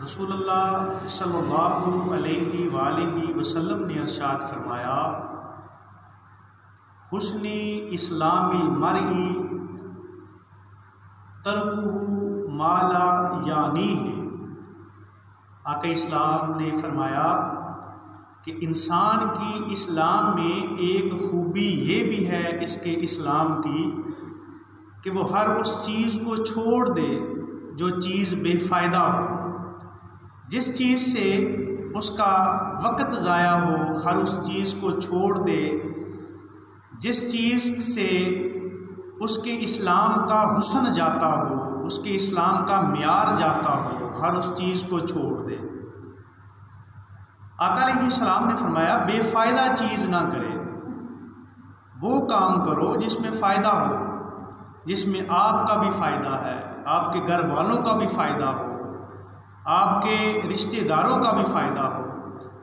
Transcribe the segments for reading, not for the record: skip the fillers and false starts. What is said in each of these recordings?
رسول اللہ صلی اللہ علیہ وآلہ وسلم نے ارشاد فرمایا، حسن اسلام المرء ترکہ ما لا یعنیہ۔ آقا اسلام نے فرمایا کہ انسان کی اسلام میں ایک خوبی یہ بھی ہے اس کے اسلام کی کہ وہ ہر اس چیز کو چھوڑ دے جو چیز بے فائدہ ہو، جس چیز سے اس کا وقت ضائع ہو ہر اس چیز کو چھوڑ دے، جس چیز سے اس کے اسلام کا حسن جاتا ہو، اس کے اسلام کا معیار جاتا ہو، ہر اس چیز کو چھوڑ دے۔ آقا علیہ السلام نے فرمایا بے فائدہ چیز نہ کرے، وہ کام کرو جس میں فائدہ ہو، جس میں آپ کا بھی فائدہ ہے، آپ کے گھر والوں کا بھی فائدہ ہو، آپ کے رشتہ داروں کا بھی فائدہ ہو،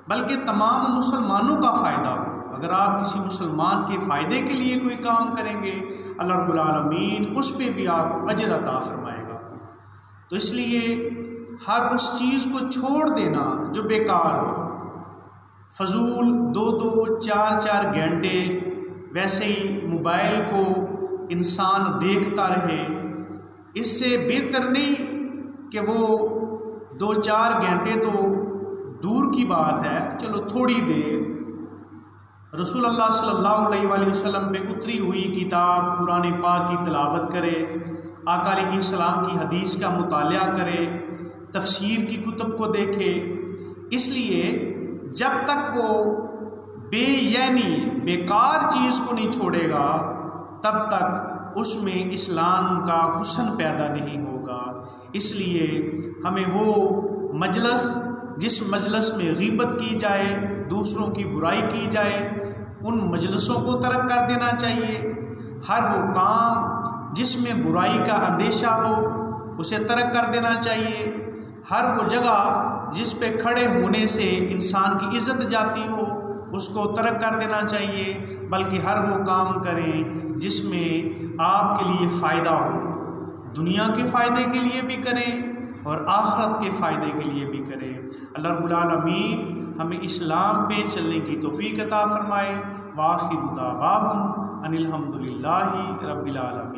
بلکہ تمام مسلمانوں کا فائدہ ہو۔ اگر آپ کسی مسلمان کے فائدے کے لیے کوئی کام کریں گے، اللہ رب العالمین اس پہ بھی آپ کو اجر عطا فرمائے گا۔ تو اس لیے ہر اس چیز کو چھوڑ دینا جو بیکار ہو، فضول 2-2 4-4 گھنٹے ویسے ہی موبائل کو انسان دیکھتا رہے، اس سے بہتر نہیں کہ وہ 2-4 گھنٹے تو دور کی بات ہے، چلو تھوڑی دیر رسول اللہ صلی اللہ علیہ وآلہ وسلم پہ اتری ہوئی کتاب قرآن پاک کی تلاوت کرے، آقا علیہ السلام کی حدیث کا مطالعہ کرے، تفسیر کی کتب کو دیکھے۔ اس لیے جب تک وہ یعنی بیکار چیز کو نہیں چھوڑے گا تب تک اس میں اسلام کا حسن پیدا نہیں ہوگا۔ اس لیے ہمیں وہ مجلس جس مجلس میں غیبت کی جائے، دوسروں کی برائی کی جائے، ان مجلسوں کو ترک کر دینا چاہیے۔ ہر وہ کام جس میں برائی کا اندیشہ ہو اسے ترک کر دینا چاہیے۔ ہر وہ جگہ جس پہ کھڑے ہونے سے انسان کی عزت جاتی ہو اس کو ترک کر دینا چاہیے، بلکہ ہر وہ کام کریں جس میں آپ کے لیے فائدہ ہو، دنیا کے فائدے کے لیے بھی کریں اور آخرت کے فائدے کے لیے بھی کریں۔ اللہ رب العالمین ہمیں اسلام پہ چلنے کی توفیق عطا فرمائے۔ وآخر دعواہم ان الحمد للہ رب العالمین۔